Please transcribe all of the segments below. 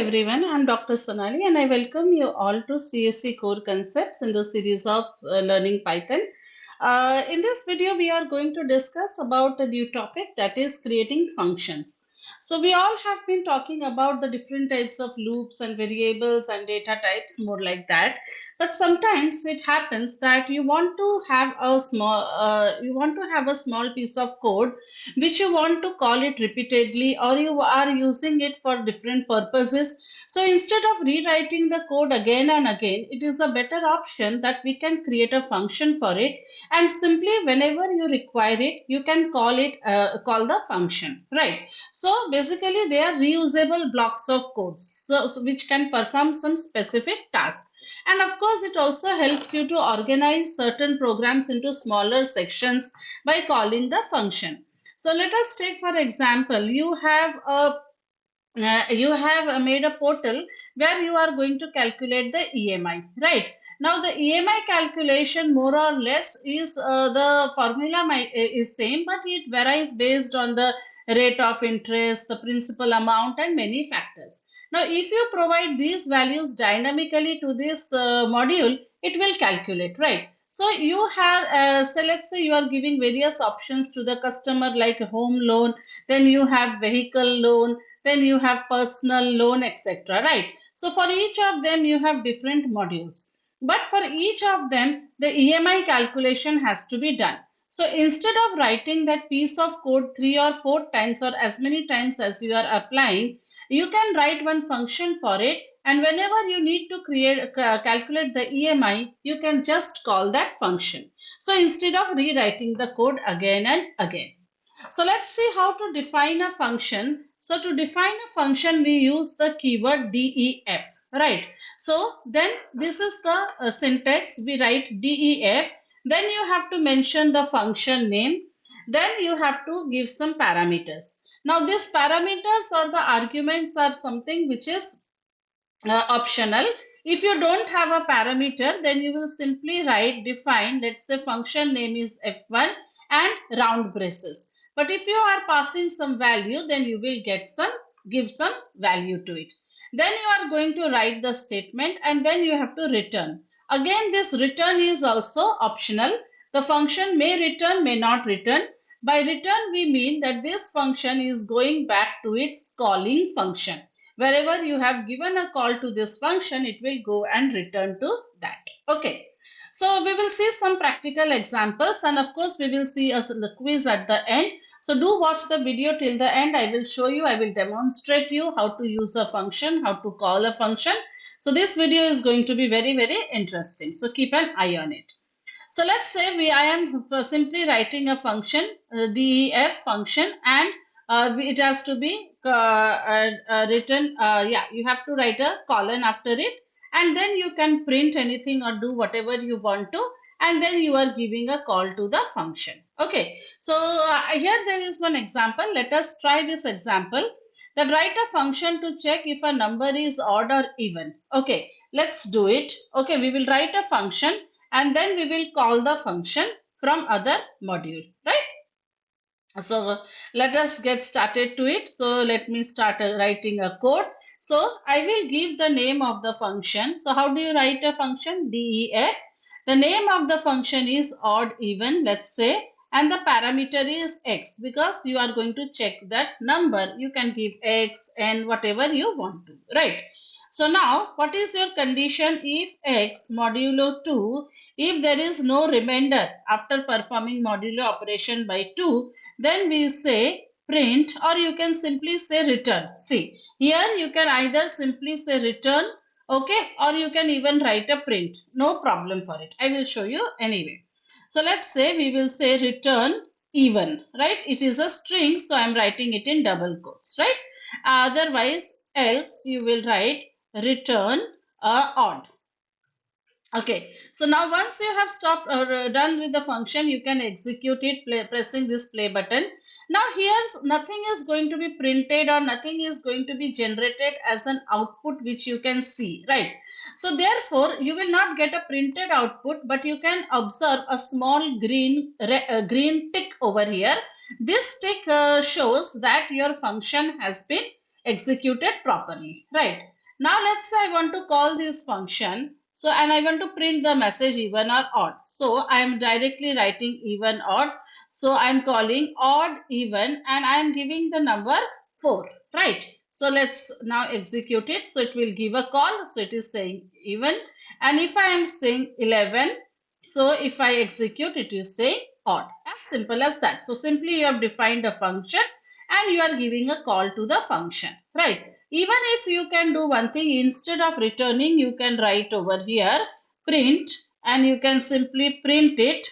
everyone, I'm Dr. Sonali and I welcome you all to CSC Core Concepts in the series of Learning Python. In this video, we are going to discuss about a new topic, that is creating functions. So we all have been talking about the different types of loops and variables and data types, more like that. But sometimes it happens that you want to have a small piece of code which you want to call it repeatedly, or you are using it for different purposes. So instead of rewriting the code again and again, it is a better option that we can create a function for it, and simply whenever you require it, you can call the function, right? So basically they are reusable blocks of codes, so which can perform some specific task. And of course it also helps you to organize certain programs into smaller sections by calling the function. So let us take, for example, you have made a portal where you are going to calculate the EMI, right? Now the EMI calculation more or less is the formula is same, but it varies based on the rate of interest, the principal amount, and many factors. Now, if you provide these values dynamically to this module, it will calculate, right? So you have, so let's say you are giving various options to the customer like home loan, then you have vehicle loan, then you have personal loan, etc., right? So for each of them you have different modules, but for each of them the EMI calculation has to be done. So instead of writing that piece of code 3 or 4 times or as many times as you are applying, you can write one function for it, and whenever you need to calculate the EMI, you can just call that function. So instead of rewriting the code again and again. So let's see how to define a function. So to define a function, we use the keyword def, right? So then this is the syntax. We write def. Then you have to mention the function name. Then you have to give some parameters. Now these parameters or the arguments are something which is optional. If you don't have a parameter, then you will simply write define, let's say function name is f1 and round braces. But if you are passing some value, then you will give some value to it. Then you are going to write the statement, and then you have to return. Again, this return is also optional. The function may return, may not return. By return, we mean that this function is going back to its calling function. Wherever you have given a call to this function, it will go and return to that. Okay. So we will see some practical examples, and of course we will see the quiz at the end. So do watch the video till the end. I will show you, I will demonstrate you how to use a function, how to call a function. So this video is going to be very, very interesting. So keep an eye on it. So let's say I am simply writing a function, def function, and it has to be written, you have to write a colon after it, and then you can print anything or do whatever you want to, and then you are giving a call to the function. Okay, so here there is one example. Let us try this example, that write a function to check if a number is odd or even. Okay, let's do it. Okay, we will write a function and then we will call the function from other module, right? So let us get started to it. So let me start writing a code. So I will give the name of the function. So how do you write a function? Def. The name of the function is odd even, let's say, and the parameter is x, because you are going to check that number. You can give x and whatever you want to, right? So now what is your condition? If x modulo 2, if there is no remainder after performing modulo operation by 2, then we say print, or you can simply say return. See, here you can either simply say return, okay, or you can even write a print. No problem for it. I will show you anyway. So let's say we will say return even, right? It is a string, so I am writing it in double quotes, right? Otherwise, else you will write return odd. Okay, so now once you have stopped or done with the function, you can execute it pressing this play button. Now here's nothing is going to be printed or nothing is going to be generated as an output which you can see, right? So therefore you will not get a printed output, but you can observe a small green tick over here. This tick shows that your function has been executed properly, right? Now let's say I want to call this function. So, and I want to print the message even or odd. So I am directly writing even odd. So I am calling odd even and I am giving the number 4, right? So let's now execute it. So it will give a call. So it is saying even. And if I am saying 11, so if I execute, it is saying odd. As simple as that. So simply you have defined a function and you are giving a call to the function, right? Even if you can do one thing, instead of returning, you can write over here print and you can simply print it.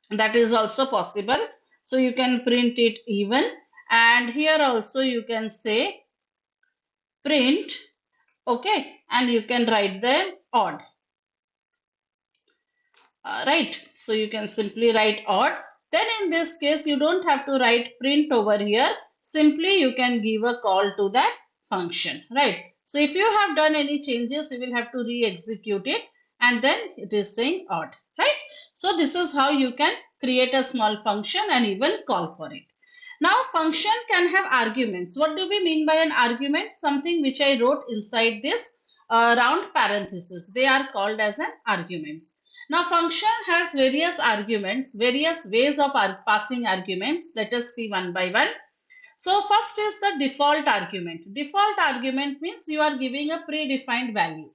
That is also possible. So you can print it even, and here also you can say print, okay, and you can write them odd. Right, so you can simply write odd. Then in this case you don't have to write print over here, simply you can give a call to that function, right? So if you have done any changes, you will have to re-execute it, and then it is saying odd, right? So this is how you can create a small function and even call for it. Now function can have arguments. What do we mean by an argument? Something which I wrote inside this round parenthesis, they are called as an arguments. Now function has various arguments, various ways of passing arguments. Let us see one by one. So first is the default argument. Default argument means you are giving a predefined value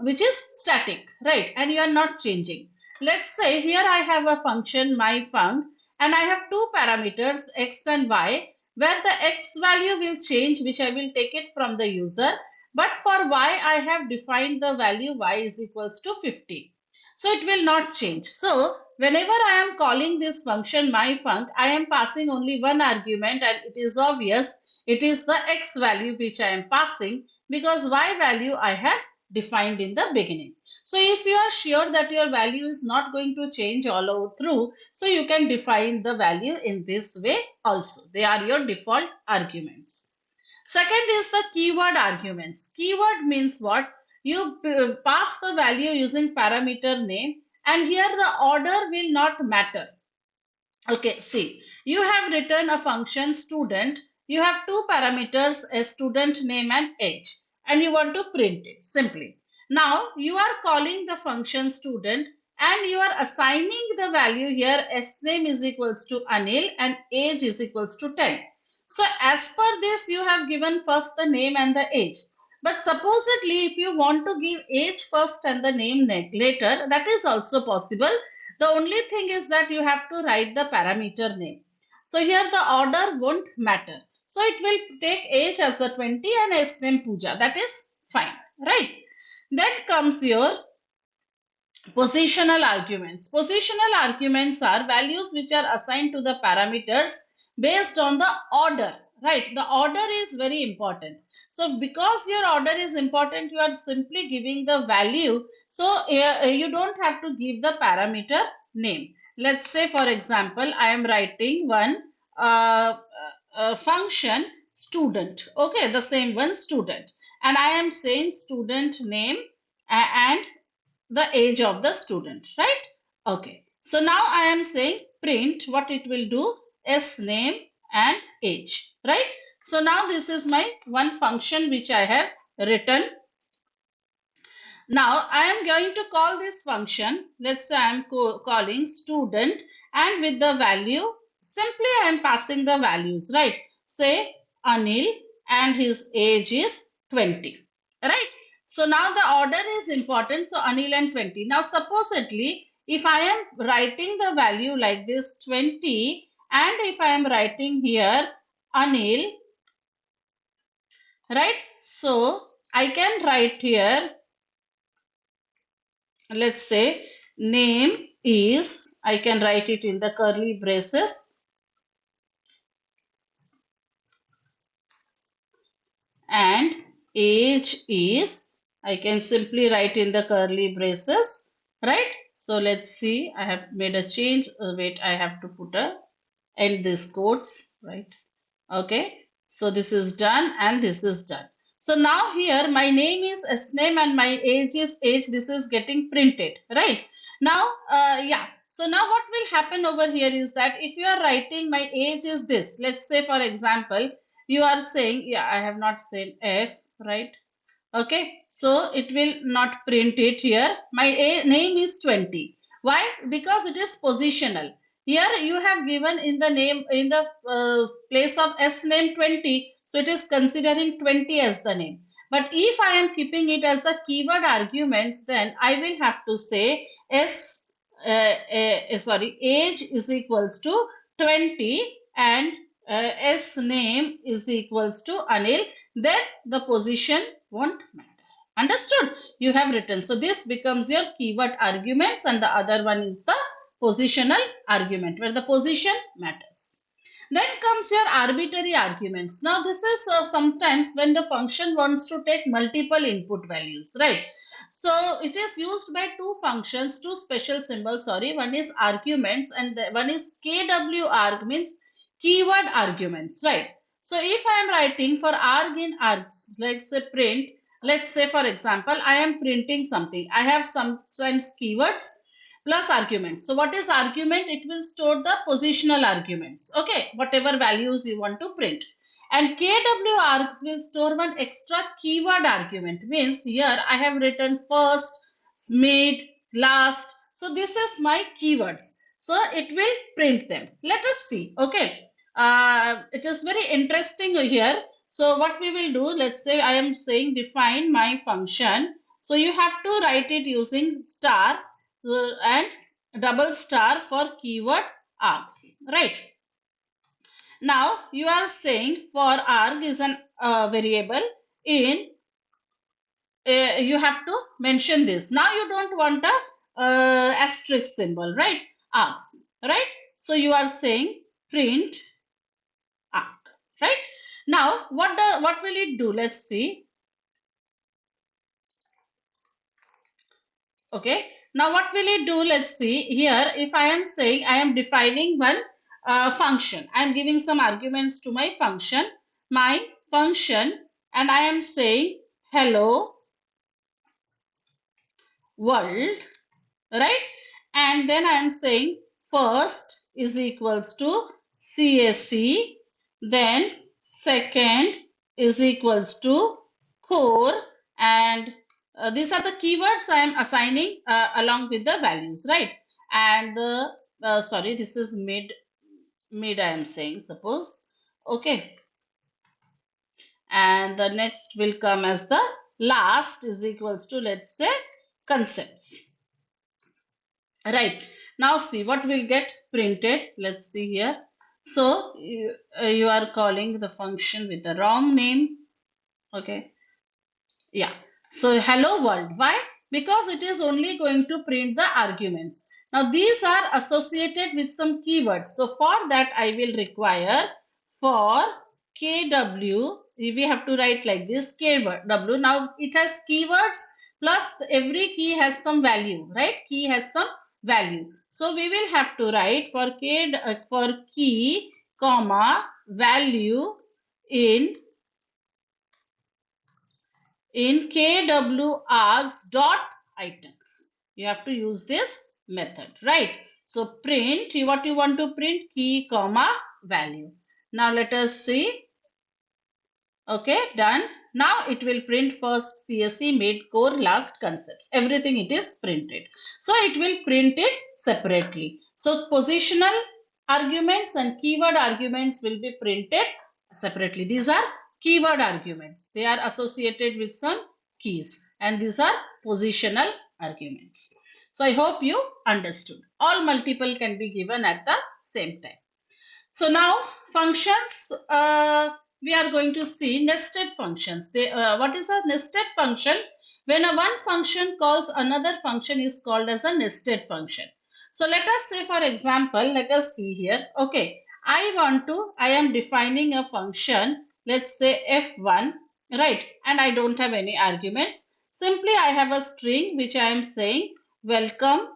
which is static, right? And you are not changing. Let's say here I have a function myfunc and I have two parameters x and y, where the x value will change, which I will take it from the user. But for y I have defined the value y is equals to 50. So it will not change. So whenever I am calling this function myfunc, I am passing only one argument, and it is obvious it is the x value which I am passing, because y value I have defined in the beginning. So if you are sure that your value is not going to change all over through, so you can define the value in this way also. They are your default arguments. Second is the keyword arguments. Keyword means what? You pass the value using parameter name, and here the order will not matter. Okay, see, you have written a function student. You have two parameters, a student name and age, and you want to print it simply. Now you are calling the function student and you are assigning the value here. S name is equals to Anil and age is equals to 10. So as per this, you have given first the name and the age. But supposedly, if you want to give age first and the name later, that is also possible. The only thing is that you have to write the parameter name. So here the order won't matter. So it will take age as a 20 and S name Pooja. That is fine, right? Then comes your positional arguments. Positional arguments are values which are assigned to the parameters based on the order, right? The order is very important. So because your order is important, you are simply giving the value. So you don't have to give the parameter name. Let's say, for example, I am writing one function student. Okay, the same one student. And I am saying student name and the age of the student, right? Okay, so now I am saying print, what it will do, s name and age, right? So now this is my one function which I have written. Now I am going to call this function. Let's say I am calling student, and with the value, simply I am passing the values, right? Say Anil and his age is 20, right? So now the order is important. So Anil and 20. Now supposedly, if I am writing the value like this 20, and if I am writing here Anil, right? So I can write here, let's say name is, I can write it in the curly braces, and age is, I can simply write in the curly braces, right? So let's see, I have made a change. Wait, I have to put a end this quotes, right? Okay, so this is done and this is done. So now here my name is S name and my age is age. This is getting printed, right? Now, yeah. So now what will happen over here is that if you are writing my age is this, let's say for example, you are saying, yeah, I have not said F, right? Okay, so it will not print it here. My name is 20. Why? Because it is positional. Here you have given in the name, in the place of S name 20. So it is considering 20 as the name. But if I am keeping it as a keyword arguments, then I will have to say age is equals to 20 and S name is equals to Anil. Then the position won't matter. Understood? You have written. So this becomes your keyword arguments and the other one is the positional argument where the position matters. Then comes your arbitrary arguments. Now this is sometimes when the function wants to take multiple input values, right? So it is used by two functions, two special symbols, sorry. One is arguments and the one is KWArg means keyword arguments, right? So if I am writing for arg in args, let's say print, let's say for example, I am printing something. I have sometimes keywords plus arguments. So what is argument? It will store the positional arguments. Okay, whatever values you want to print. And KWArgs will store one extra keyword argument. Means here I have written first, mid, last. So this is my keywords. So it will print them. Let us see. Okay. It is very interesting here. So what we will do, let's say I am saying define my function. So you have to write it using star and double star for keyword args, right? Now you are saying for arg is an variable in you have to mention this. Now you don't want a asterisk symbol, right? Args, right? So you are saying print arg, right? Now what will it do? Let's see. Okay, now what will it do? Let's see here. If I am saying I am defining one function, I am giving some arguments to my function, and I am saying hello world, right? And then I am saying first is equals to CSC, then second is equals to core, and these are the keywords I am assigning along with the values, right? And the sorry, this is mid I am saying, suppose. Okay, and the next will come as the last is equals to, let's say, concepts, right? Now see what will get printed. Let's see here. So you are calling the function with the wrong name. Okay, yeah. So hello world. Why? Because it is only going to print the arguments. Now these are associated with some keywords. So for that I will require for KW, we have to write like this KW. Now it has keywords plus every key has some value, right? Key has some value. So we will have to write for key comma value in KWArgs dot items. You have to use this method, right? So print what you want to print, key comma value. Now let us see. Okay, done. Now it will print first CSC, mid, core, last, concepts. Everything it is printed. So it will print it separately. So positional arguments and keyword arguments will be printed separately. These are keyword arguments. They are associated with some keys and these are positional arguments. So I hope you understood. All multiple can be given at the same time. So now functions, we are going to see nested functions. What is a nested function? When one function calls another function is called as a nested function. So let us say, for example, let us see here. Okay, I am defining a function, let's say F1, right? And I don't have any arguments. Simply I have a string which I am saying welcome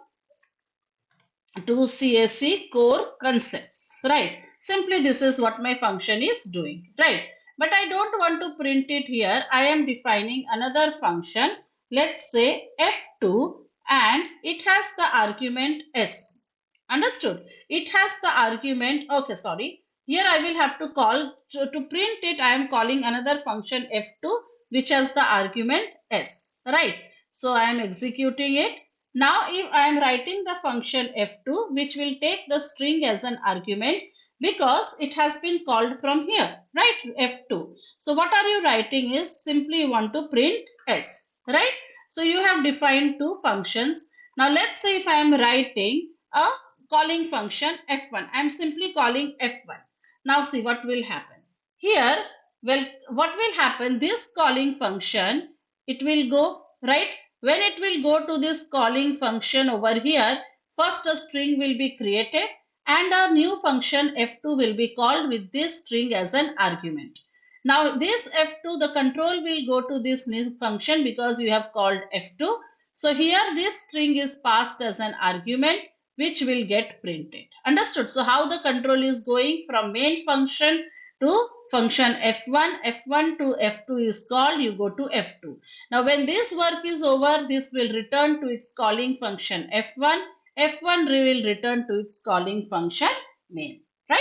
to CSC core concepts, right? Simply this is what my function is doing, right? But I don't want to print it here. I am defining another function, let's say F2, and it has the argument S. Understood? It has the argument, okay, sorry. Here I will have to call, to print it, I am calling another function f2 which has the argument s, right? So I am executing it. Now if I am writing the function f2 which will take the string as an argument because it has been called from here, right? f2. So what are you writing is simply you want to print s, right? So you have defined two functions. Now let's say if I am writing a calling function f1, I am simply calling f1. Now see what will happen. Here, well, what will happen? This calling function, it will go, right? When it will go to this calling function over here, first a string will be created and a new function f2 will be called with this string as an argument. Now this f2, the control will go to this new function because you have called f2. So here this string is passed as an argument which will get printed. Understood? So how the control is going from main function to function f1, f1 to f2 is called, you go to f2. Now when this work is over, this will return to its calling function f1, f1 will return to its calling function main, right?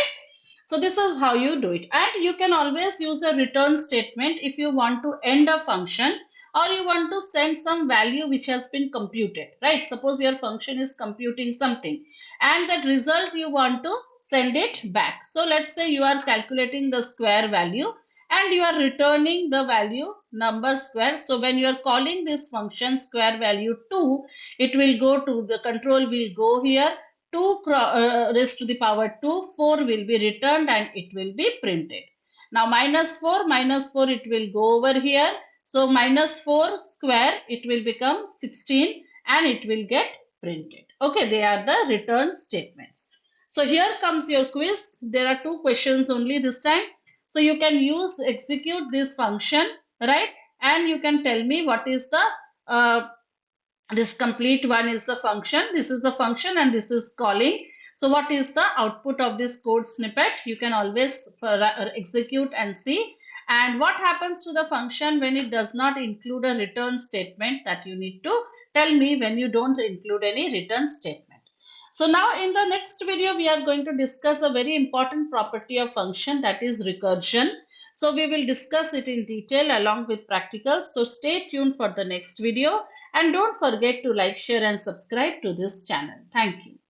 So this is how you do it. And you can always use a return statement if you want to end a function or you want to send some value which has been computed, right? Suppose your function is computing something and that result you want to send it back. So let's say you are calculating the square value and you are returning the value number square. So when you are calling this function square value 2, it will go to the control will go here 2 raised to the power 2, 4 will be returned and it will be printed. Now minus 4, it will go over here. So minus 4 square, it will become 16 and it will get printed. Okay, they are the return statements. So here comes your quiz. There are two questions only this time. So you can execute this function, right? And you can tell me what is the this complete one is a function. This is a function and this is calling. So what is the output of this code snippet? You can always execute and see. And what happens to the function when it does not include a return statement, that you need to tell me when you don't include any return statement. So now in the next video, we are going to discuss a very important property of function, that is recursion. So we will discuss it in detail along with practicals. So stay tuned for the next video and don't forget to like, share and subscribe to this channel. Thank you.